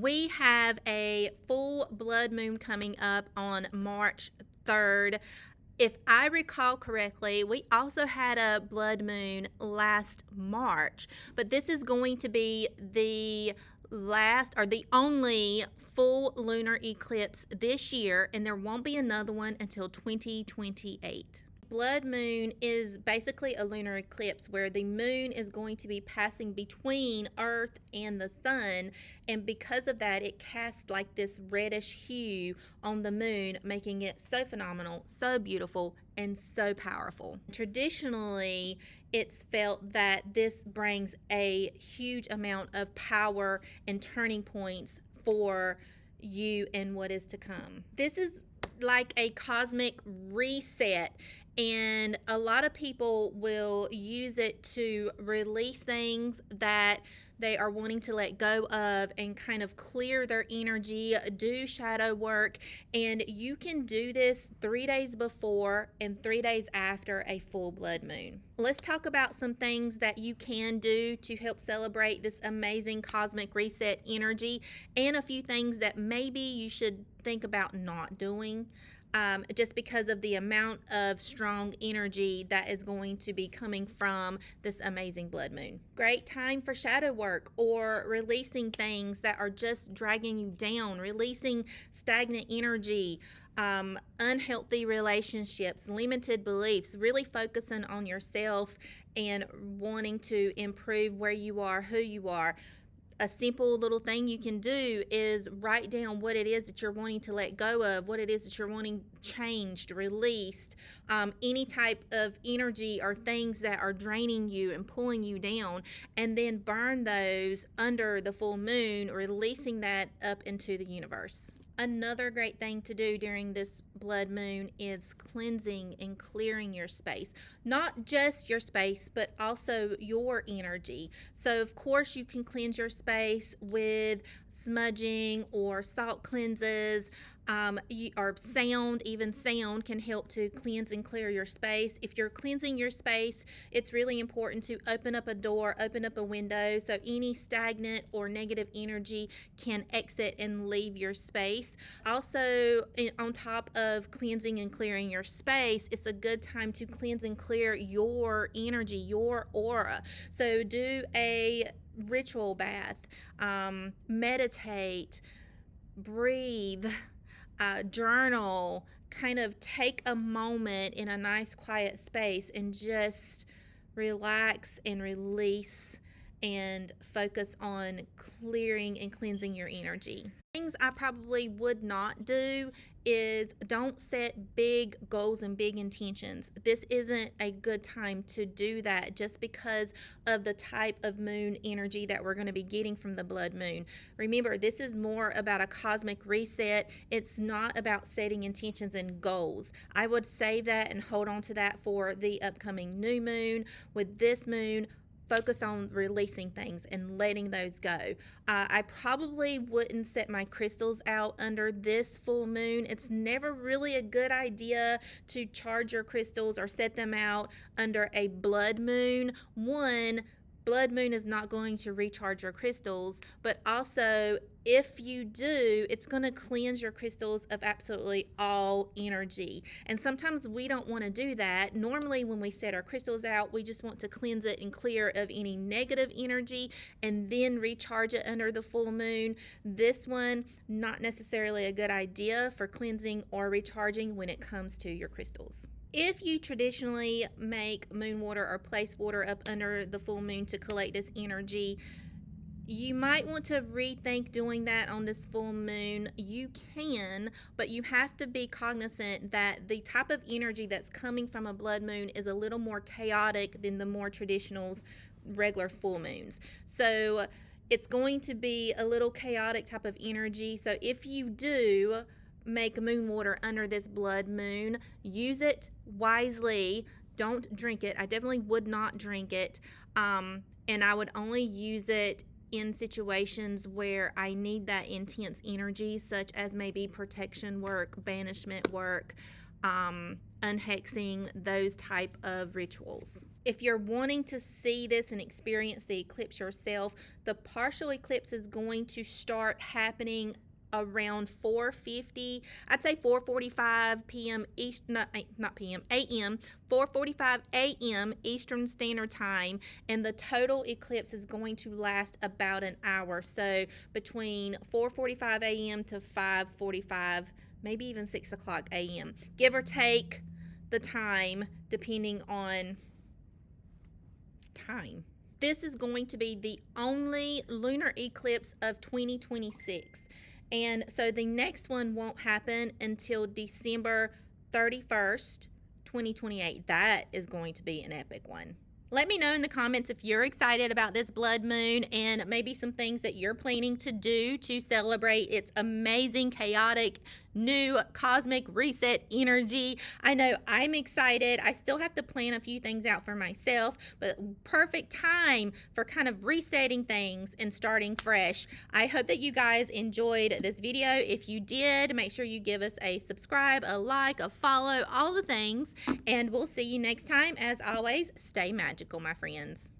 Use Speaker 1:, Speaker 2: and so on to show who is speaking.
Speaker 1: We have a full blood moon coming up on March 3rd. If I recall correctly, we also had a blood moon last March, but this is going to be the last or the only full lunar eclipse this year, and there won't be another one until 2028. Blood moon is basically a lunar eclipse where the moon is going to be passing between Earth and the sun, and because of that it casts like this reddish hue on the moon, making it so phenomenal, so beautiful, and so powerful. Traditionally, it's felt that this brings a huge amount of power and turning points for you and what is to come. This is like a cosmic reset, and a lot of people will use it to release things that they are wanting to let go of and kind of clear their energy, do shadow work. And you can do this 3 days before and 3 days after a full blood moon. Let's talk about some things that you can do to help celebrate this amazing cosmic reset energy, and a few things that maybe you should think about not doing. Just because of the amount of strong energy that is going to be coming from this amazing blood moon. Great time for shadow work or releasing things that are just dragging you down, releasing stagnant energy, unhealthy relationships, limited beliefs, really focusing on yourself and wanting to improve where you are, who you are. A simple little thing you can do is write down what it is that you're wanting to let go of, what it is that you're wanting changed, released, any type of energy or things that are draining you and pulling you down, and then burn those under the full moon, releasing that up into the universe. Another great thing to do during this blood moon is cleansing and clearing your space. Not just your space, but also your energy. So, of course, you can cleanse your space with smudging or salt cleanses, or sound. Even sound can help to cleanse and clear your space. If you're cleansing your space, it's really important to open up a door, open up a window, so any stagnant or negative energy can exit and leave your space. Also, on top of cleansing and clearing your space, it's a good time to cleanse and clear your energy, your aura. So do a ritual bath, meditate, breathe, journal, kind of take a moment in a nice quiet space and just relax and release and focus on clearing and cleansing your energy. Things I probably would not do is don't set big goals and big intentions. This isn't a good time to do that just because of the type of moon energy that we're going to be getting from the blood moon. Remember, this is more about a cosmic reset. It's not about setting intentions and goals. I would save that and hold on to that for the upcoming new moon. With this moon, focus on releasing things and letting those go. I probably wouldn't set my crystals out under this full moon. It's never really a good idea to charge your crystals or set them out under a blood moon. One, blood moon is not going to recharge your crystals, but also if you do, it's going to cleanse your crystals of absolutely all energy. And sometimes we don't want to do that. Normally when we set our crystals out, we just want to cleanse it and clear of any negative energy and then recharge it under the full moon. This one, not necessarily a good idea for cleansing or recharging when it comes to your crystals. If you traditionally make moon water or place water up under the full moon to collect this energy, you might want to rethink doing that on this full moon. You can, but you have to be cognizant that the type of energy that's coming from a blood moon is a little more chaotic than the more traditional regular full moons. So it's going to be a little chaotic type of energy. So if you do make moon water under this blood moon, use it wisely. Don't drink it. I definitely would not drink it. And I would only use it in situations where I need that intense energy, such as maybe protection work, banishment work, unhexing, those type of rituals. If you're wanting to see this and experience the eclipse yourself, the partial eclipse is going to start happening around 4:50. I'd say 4:45 p.m. a.m. 4:45 a.m. Eastern Standard Time, and the total eclipse is going to last about an hour. So between 4:45 a.m. to 5:45, maybe even 6 o'clock a.m., give or take the time, depending on time. This is going to be the only lunar eclipse of 2026. And so the next one won't happen until December 31st, 2028. That is going to be an epic one. Let me know in the comments if you're excited about this blood moon and maybe some things that you're planning to do to celebrate its amazing, chaotic, new cosmic reset energy. I know I'm excited. I still have to plan a few things out for myself, but perfect time for kind of resetting things and starting fresh. I hope that you guys enjoyed this video. If you did, make sure you give us a subscribe, a like, a follow, all the things, and we'll see you next time. As always, stay magical, my friends.